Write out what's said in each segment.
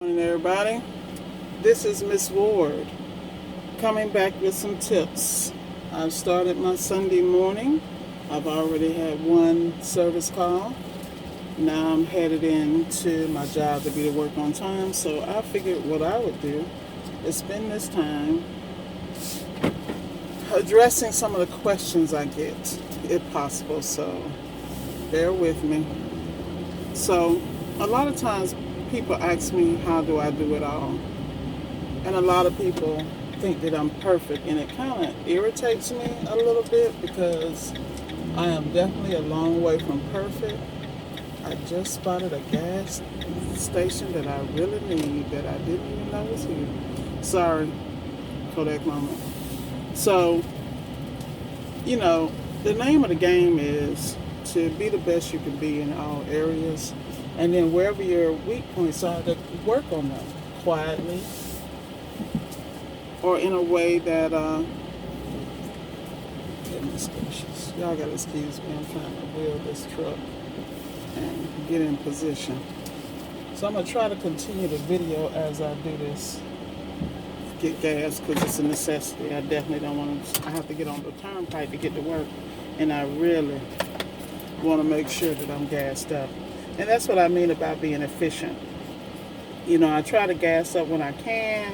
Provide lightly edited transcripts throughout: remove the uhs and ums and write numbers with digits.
Good morning, everybody. This is Miss Ward coming back with some tips. I've started my Sunday morning. I've already had one service call. Now I'm headed into my job to be to work on time. So I figured what I would do is spend this time addressing some of the questions I get, if possible. So bear with me. So a lot of times people ask me, how do I do it all? And a lot of people think that I'm perfect, and it kind of irritates me a little bit because I am definitely a long way from perfect. I just spotted a gas station that I really need that I didn't even know was here. Sorry, Kodak moment. So, the name of the game is to be the best you can be in all areas, and then wherever your weak points are, to work on them quietly or in a way that, goodness gracious, y'all gotta excuse me, I'm trying to wheel this truck and get in position. So I'm gonna try to continue the video as I do this. Get gas because it's a necessity. I definitely don't want to. I have to get on the turnpike to get to work, and I really want to make sure that I'm gassed up. And that's what I mean about being efficient. I try to gas up when I can.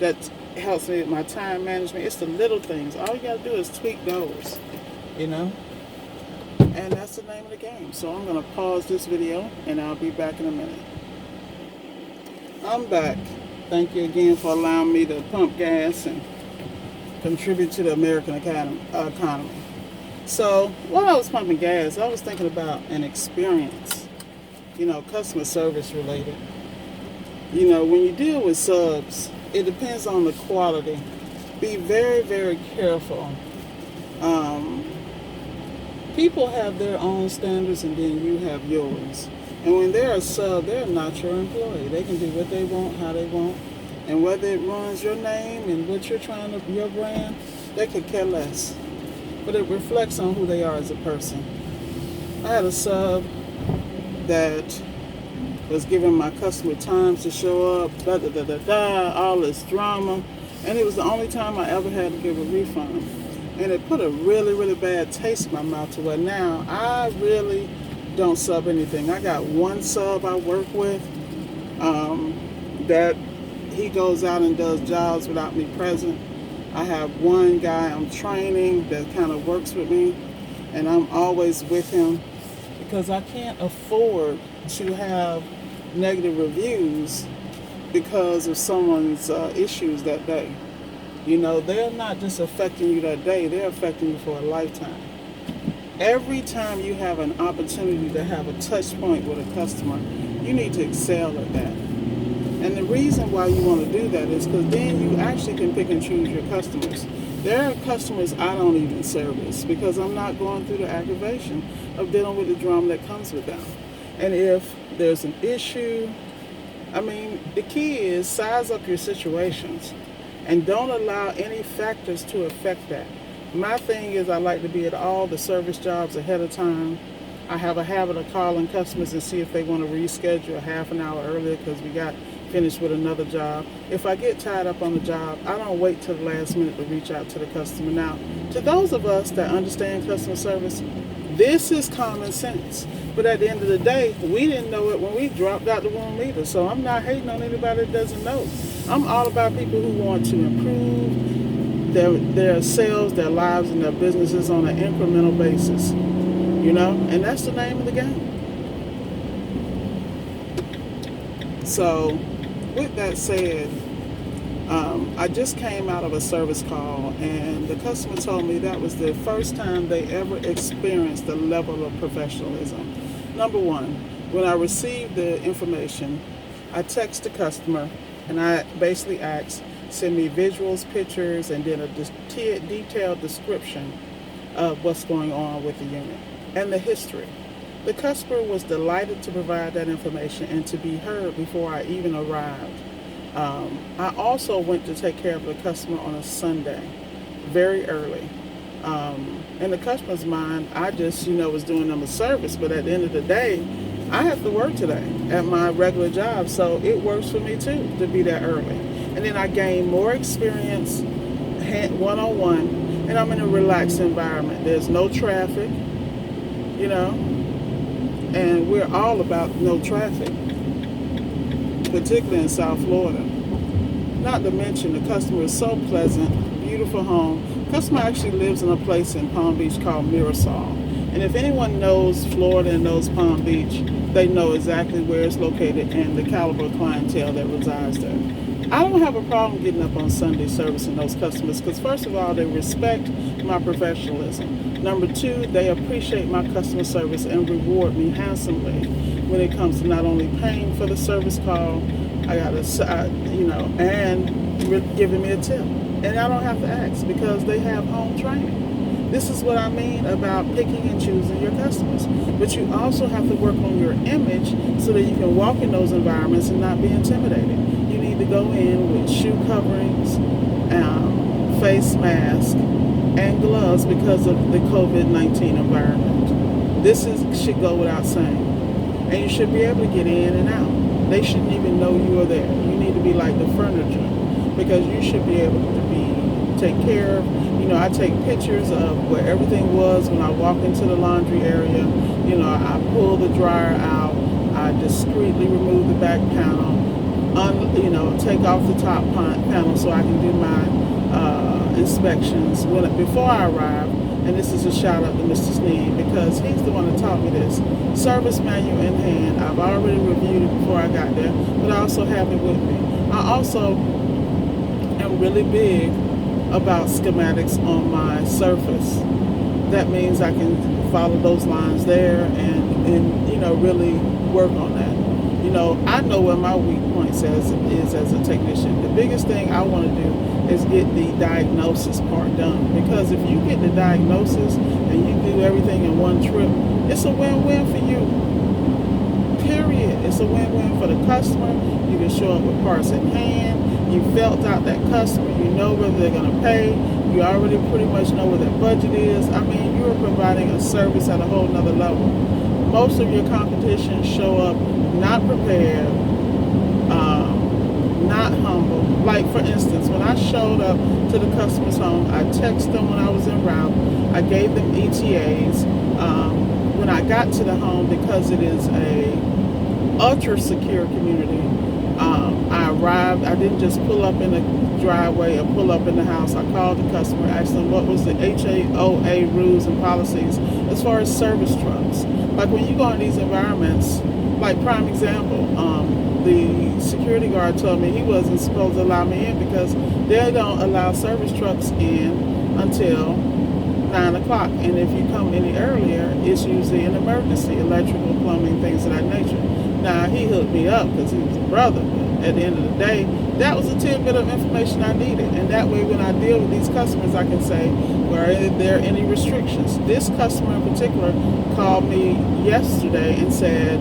That helps me with my time management. It's the little things. All you got to do is tweak those, and that's the name of the game. So I'm going to pause this video, and I'll be back in a minute. I'm back. Thank you again for allowing me to pump gas and contribute to the American economy. So while I was pumping gas, I was thinking about an experience, customer service related. When you deal with subs, it depends on the quality. Be very, very careful. People have their own standards, and then you have yours. And when they're a sub, they're not your employee. They can do what they want, how they want. And whether it runs your name and what you're your brand, they could care less. But it reflects on who they are as a person. I had a sub that was giving my customer times to show up, all this drama. And it was the only time I ever had to give a refund. And it put a really, really bad taste in my mouth to where now I really don't sub anything. I got one sub I work with that he goes out and does jobs without me present. I have one guy I'm training that kind of works with me, and I'm always with him because I can't afford to have negative reviews because of someone's issues that day. They're not just affecting you that day, they're affecting you for a lifetime. Every time you have an opportunity to have a touch point with a customer, you need to excel at that. And the reason why you want to do that is because then you actually can pick and choose your customers. There are customers I don't even service because I'm not going through the aggravation of dealing with the drama that comes with them. And if there's an issue, the key is size up your situations and don't allow any factors to affect that. My thing is I like to be at all the service jobs ahead of time. I have a habit of calling customers and see if they want to reschedule a half an hour earlier because we got finished with another job. If I get tied up on the job, I don't wait till the last minute to reach out to the customer. Now, to those of us that understand customer service, this is common sense. But at the end of the day, we didn't know it when we dropped out the room either. So I'm not hating on anybody that doesn't know. I'm all about people who want to improve their sales, their lives, and their businesses on an incremental basis. And that's the name of the game. So, with that said, I just came out of a service call, and the customer told me that was the first time they ever experienced the level of professionalism. Number one, when I received the information, I text the customer, and I basically asked, send me visuals, pictures, and then a detailed description of what's going on with the unit and the history. The customer was delighted to provide that information and to be heard before I even arrived. I also went to take care of the customer on a Sunday, very early. In the customer's mind, I just, was doing them a service, but at the end of the day, I have to work today at my regular job, so it works for me too to be there early. And then I gain more experience one on one, and I'm in a relaxed environment. There's no traffic, you know, and we're all about no traffic, particularly in South Florida. Not to mention the customer is so pleasant, beautiful home. Customer actually lives in a place in Palm Beach called Mirasol. And if anyone knows Florida and knows Palm Beach, they know exactly where it's located and the caliber of clientele that resides there. I don't have a problem getting up on Sunday servicing those customers because first of all, they respect my professionalism. Number two, they appreciate my customer service and reward me handsomely when it comes to not only paying for the service call, and giving me a tip. And I don't have to ask because they have home training. This is what I mean about picking and choosing your customers. But you also have to work on your image so that you can walk in those environments and not be intimidated. You need to go in with shoe coverings, face mask, and gloves because of the COVID-19 environment. Should go without saying. And you should be able to get in and out. They shouldn't even know you are there. You need to be like the furniture because you should be able to be take care of. I take pictures of where everything was when I walk into the laundry area. I pull the dryer out. I discreetly remove the back panel. Take off the top panel so I can do my inspections before I arrive. And this is a shout out to Mr. Sneed because he's the one that taught me this. Service manual in hand. I've already reviewed it before I got there, but I also have it with me. I also am really big about schematics on my surface. That means I can follow those lines there and really work on that. I know where my weak points is as a technician. The biggest thing I want to do is get the diagnosis part done. Because if you get the diagnosis and you do everything in one trip, it's a win-win for you. Period. It's a win-win for the customer. You can show up with parts in hand. You felt out that customer. You know whether they're going to pay. You already pretty much know what their budget is. I mean, you are providing a service at a whole nother level. Most of your competition show up not prepared, not humble. Like, for instance, when I showed up to the customer's home, I texted them when I was en route. I gave them ETAs. When I got to the home, because it is a ultra secure community, I arrived. I didn't just pull up in the driveway or pull up in the house. I called the customer, asked them what was the HOA rules and policies as far as service trucks. Like when you go in these environments, like prime example, the security guard told me he wasn't supposed to allow me in because they don't allow service trucks in until 9 o'clock. And if you come any earlier, it's usually an emergency, electrical, plumbing, things of that nature. Now, he hooked me up because he was a brother. But at the end of the day, that was a tidbit of information I needed. And that way, when I deal with these customers, I can say, were there any restrictions? This customer in particular called me yesterday and said,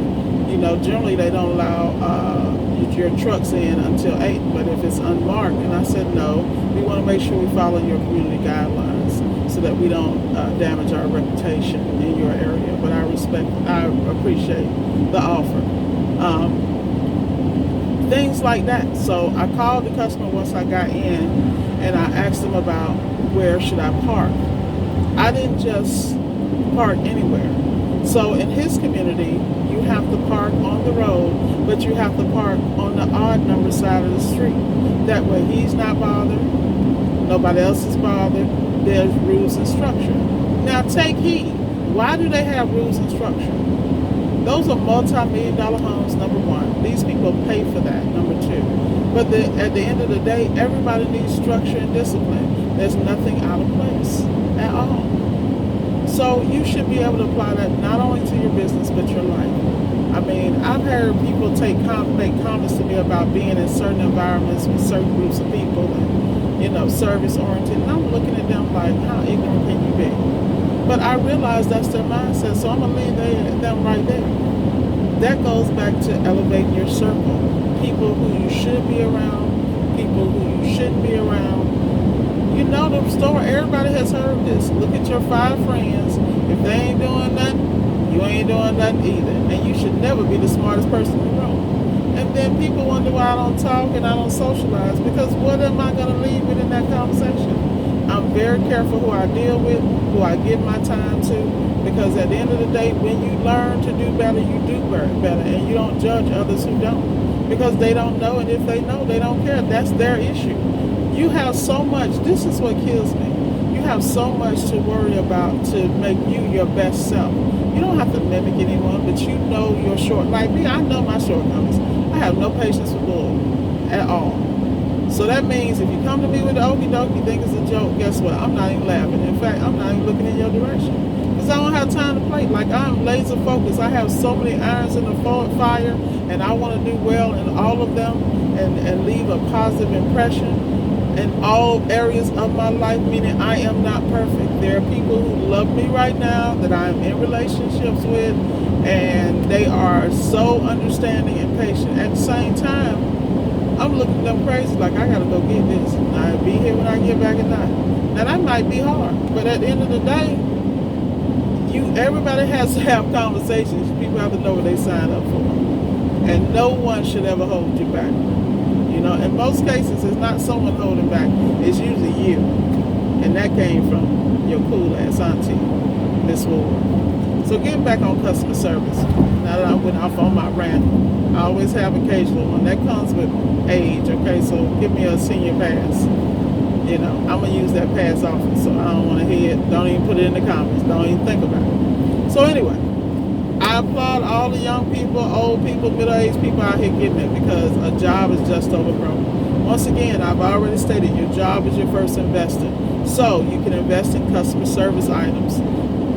generally they don't allow your trucks in until 8, but if it's unmarked, and I said, no, we want to make sure we follow your community guidelines so that we don't damage our reputation in your area. But I appreciate the offer. Things like that. So I called the customer once I got in and I asked them about where should I park. I didn't just park anywhere. So in his community, you have to park on the road, but you have to park on the odd number side of the street. That way he's not bothered, nobody else is bothered. There's rules and structure. Now take heed. Why do they have rules and structure? Those are multi-million-dollar homes, number one. These people pay for that, number two. But at the end of the day, everybody needs structure and discipline. There's nothing out of place at all. So you should be able to apply that not only to your business, but your life. I mean, I've heard people make comments to me about being in certain environments with certain groups of people and, service-oriented. And I'm looking at them like, how ignorant can you be? But I realize that's their mindset, so I'm going to leave them right there. That goes back to elevating your circle. People who you should be around, people who you shouldn't be around. You know the story, everybody has heard this. Look at your 5 friends. If they ain't doing nothing, You ain't doing nothing either. And you should never be the smartest person in the room. And then people wonder why I don't talk and I don't socialize, because what am I going to leave with in that conversation? I'm very careful who I deal with, who I give my time to, because at the end of the day, when you learn to do better, you do better, and you don't judge others who don't, because they don't know, and if they know, they don't care. That's their issue. You have so much. This is what kills me. You have so much to worry about to make you your best self. You don't have to mimic anyone, but you know your short. Like me, I know my shortcomings. I have no patience for bull at all. So that means if you come to me with the okie doke, you think it's a joke, guess what? I'm not even laughing. In fact, I'm not even looking in your direction, because I don't have time to play. Like, I'm laser focused. I have so many irons in the fire, and I want to do well in all of them and leave a positive impression in all areas of my life, meaning I am not perfect. There are people who love me right now that I'm in relationships with, and they are so understanding and patient. At the same time, I'm looking at them crazy, like, I gotta go get this. I'll be here when I get back at night. Now that might be hard, but at the end of the day, everybody has to have conversations. People have to know what they sign up for. And no one should ever hold you back. You know, in most cases, it's not someone holding back. It's usually you. And that came from your cool ass auntie, Miss Ward. So getting back on customer service. Now that I went off on my rant, I always have occasional one. That comes with age, okay? So give me a senior pass. You know, I'm going to use that pass often, so I don't want to hear it. Don't even put it in the comments. Don't even think about it. So anyway, I applaud all the young people, old people, middle-aged people out here getting it, because a job is just overgrown. Once again, I've already stated, your job is your first investment. So you can invest in customer service items.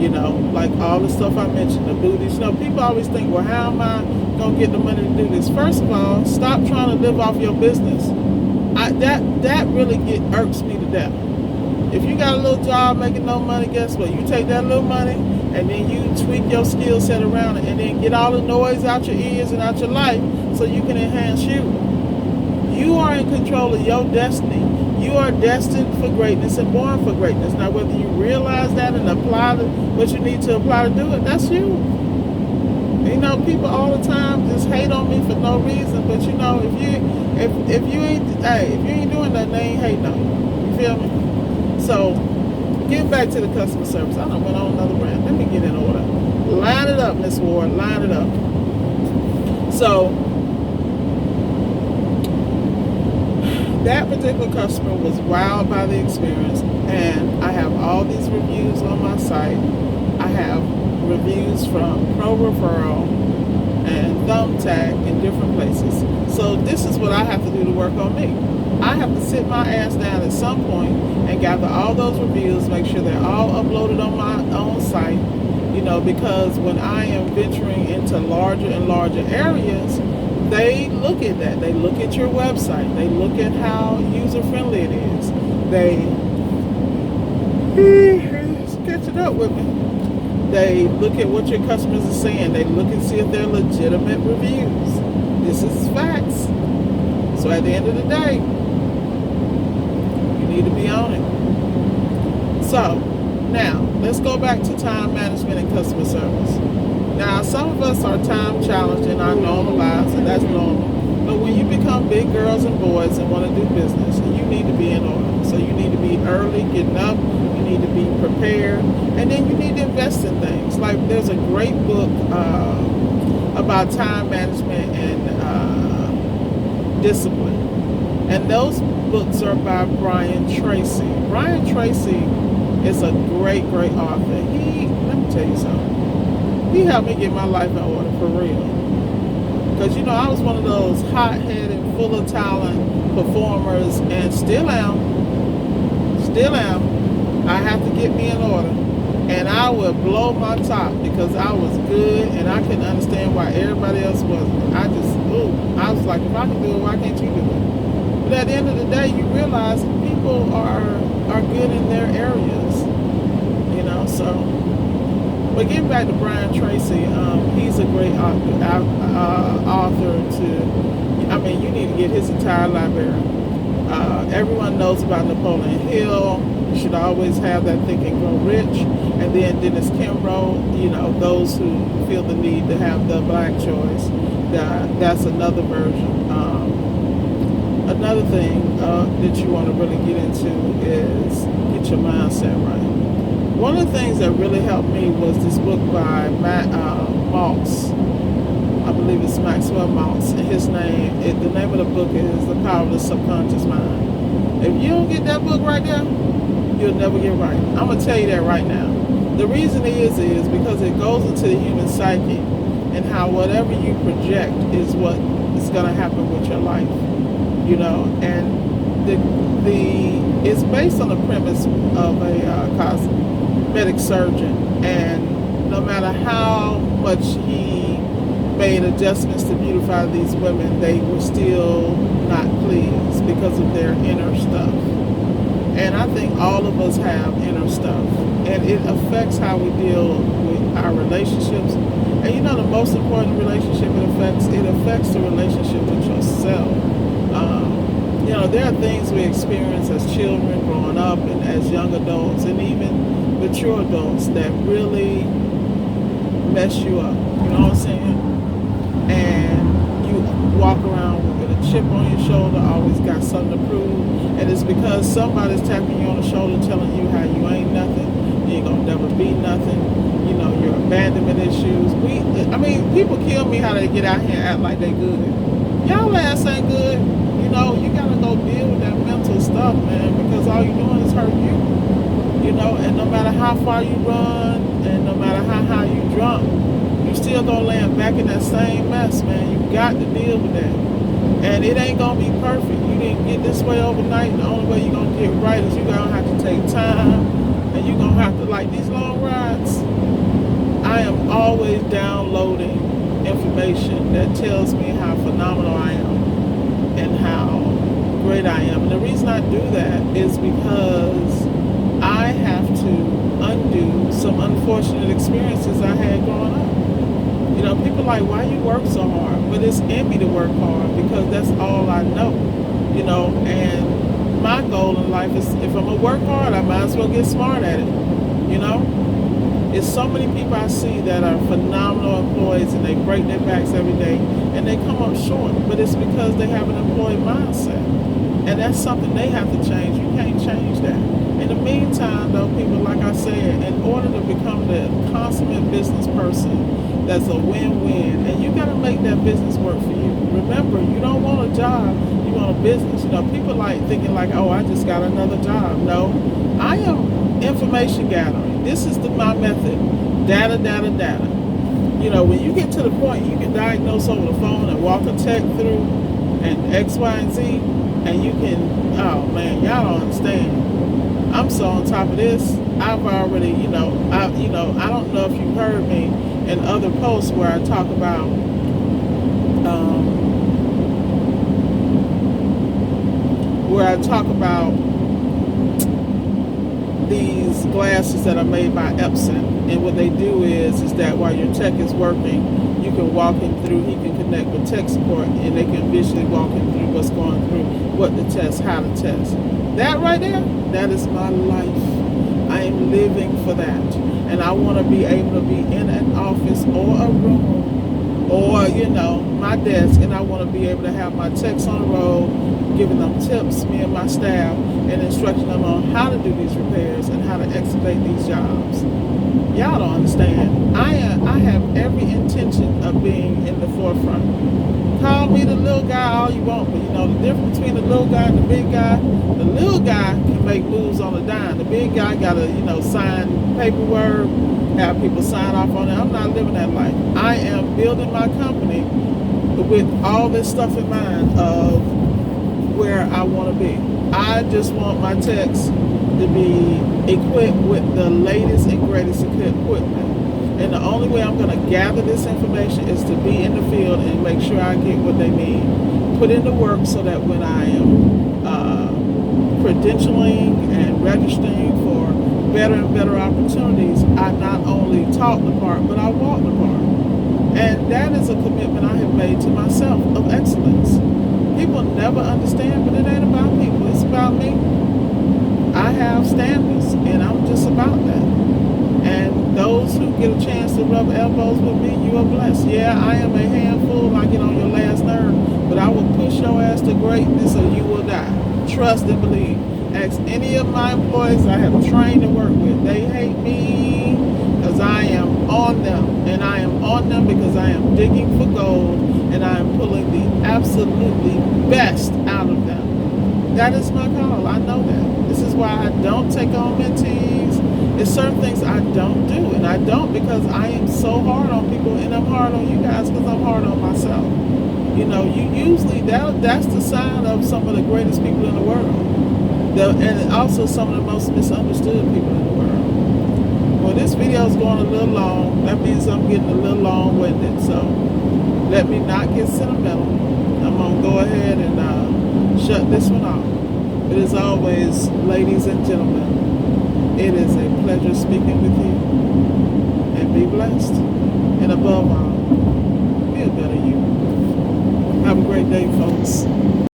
You know, like all the stuff I mentioned, the booties. You know, people always think, well, how am I going to get the money to do this? First of all, stop trying to live off your business. That really irks me to death. If you got a little job making no money, guess what? You take that little money and then you tweak your skill set around it, and then get all the noise out your ears and out your life so you can enhance you. You are in control of your destiny. You are destined for greatness and born for greatness. Now, whether you realize that and apply what you need to apply to do it, that's you. You know, people all the time just hate on me for no reason, but you know, if you ain't doing nothing, they ain't hating on you. You feel me? So, get back to the customer service. I done went on another rant. Let me get in order. Line it up, Miss Ward. Line it up. So, that particular customer was wowed by the experience, and I have all these reviews on my site. I have reviews from Pro Referral and Thumbtack in different places. So this is what I have to do to work on me. I have to sit my ass down at some point and gather all those reviews, make sure they're all uploaded on my own site, you know, because when I am venturing into larger and larger areas, they look at that. They look at your website. They look at how user-friendly it is. They catch it up with me. They look at what your customers are saying. They look and see if they're legitimate reviews. This is facts. So at the end of the day, you need to be on it. So, now, let's go back to time management and customer service. Now, some of us are time challenged in our normal lives, and that's normal. But when you become big girls and boys and want to do business, you need to be in order. So you need to be early, getting up. You need to be prepared. And then you need to invest in things. Like, there's a great book about time management and discipline. And those books are by Brian Tracy. Brian Tracy is a great author. Let me tell you something. He helped me get my life in order, for real. Because, you know, I was one of those hot-headed, full of talent performers, and still am. I have to get me in order. And I would blow my top because I was good and I couldn't understand why everybody else wasn't. I was like, if I can do it, why can't you do it? But at the end of the day, you realize people are good in their areas. You know, so. But getting back to Brian Tracy, he's a great author you need to get his entire library. Everyone knows about Napoleon Hill. You should always have that think and grow rich. And then Dennis Kimbrough, those who feel the need to have the black choice. That's another version. Another thing that you want to really get into is get your mindset right. One of the things that really helped me was this book by Maltz. I believe it's Maxwell Maltz. The name of the book is The Power of the Subconscious Mind. If you don't get that book right there, you'll never get right. I'm going to tell you that right now. The reason is because it goes into the human psyche and how whatever you project is what is going to happen with your life. And it's based on the premise of a cosmetic surgeon, and no matter how much he made adjustments to beautify these women, they were still not pleased because of their inner stuff. And I think all of us have inner stuff, and it affects how we deal with our relationships. And the most important relationship it affects the relationship with yourself. There are things we experience as children growing up and as young adults and even mature adults that really mess you up. You know what I'm saying? And you walk around with a chip on your shoulder, always got something to prove. And it's because somebody's tapping you on the shoulder telling you how you ain't nothing, you ain't gonna never be nothing, your abandonment issues. People kill me how they get out here and act like they good. Y'all ass ain't good. You gotta go deal with that mental stuff, man, because all you're doing is hurt you. And no matter how far you run and no matter how high you drunk, you still gonna land back in that same mess, man. You got to deal with that. And it ain't gonna be perfect. You didn't get this way overnight, and the only way you're gonna get right is you're gonna have to take time, and you're gonna have to, like these long rides, I am always downloading information that tells me how phenomenal I am and how great I am. And the reason I do that is because I have to undo some unfortunate experiences I had growing up. People are like, why you work so hard? But it's in me to work hard because that's all I know. And my goal in life is if I'm going to work hard, I might as well get smart at it. It's so many people I see that are phenomenal employees and they break their backs every day and they come up short, but it's because they have an employee mindset. And that's something they have to change. You can't change that. In the meantime, though, people, like I said, in order to become the consummate business person, that's a win-win. And you got to make that business work for you. Remember, you don't want a job, you want a business. People like thinking like, oh, I just got another job. No, I am information gathering. This is my method. Data. When you get to the point you can diagnose over the phone and walk a tech through and X, Y, and Z, and you can, oh man, y'all don't understand. I'm so on top of this. I've already, I don't know if you've heard me in other posts where I talk about these glasses that are made by Epson, and what they do is that while your tech is working, you can walk him through, he can connect with tech support, and they can visually walk him through what's going through, what to test, how to test. That right there, that is my life. I am living for that. And I want to be able to be in an office or a room or, my desk, and I want to be able to have my techs on the road, giving them tips, me and my staff, and instructing them on how to do these repairs and how to excavate these jobs. Y'all don't understand. I have every intention of being in the forefront. Call me the little guy all you want, but the difference between the little guy and the big guy, the little guy can make moves on a dime. The big guy got to, sign paperwork, have people sign off on it. I'm not living that life. I am building my company with all this stuff in mind of where I want to be. I just want my techs to be equipped with the latest and greatest equipment. And the only way I'm going to gather this information is to be in the field and make sure I get what they need. Put in the work so that when I am credentialing and registering for better and better opportunities, I not only talk the part, but I walk the part. And that is a commitment I have made to myself of excellence. People never understand, but it ain't about people. It's about me. I have standards, and I'm just about that. And those who get a chance to rub elbows with me, you are blessed. Yeah, I am a handful. I get on your last nerve, but I will push your ass to greatness, or you will die. Trust and believe. Ask any of my employees I have trained to work with. They hate me because I am on them, and I am on them because I am digging for gold, and I am pulling the absolutely best out of them. That is my call. I know that. This is why I don't take on mentees. There's certain things I don't do, and I don't because I am so hard on people, and I'm hard on you guys because I'm hard on myself. You know, you usually, that's the sign of some of the greatest people in the world. And also some of the most misunderstood people in the world. Well, this video is going a little long. That means I'm getting a little long-winded, so let me not get sentimental. I'm going to go ahead and shut this one off. But as always, ladies and gentlemen, it is a pleasure speaking with you. And be blessed. And above all, be a better you. Have a great day, folks.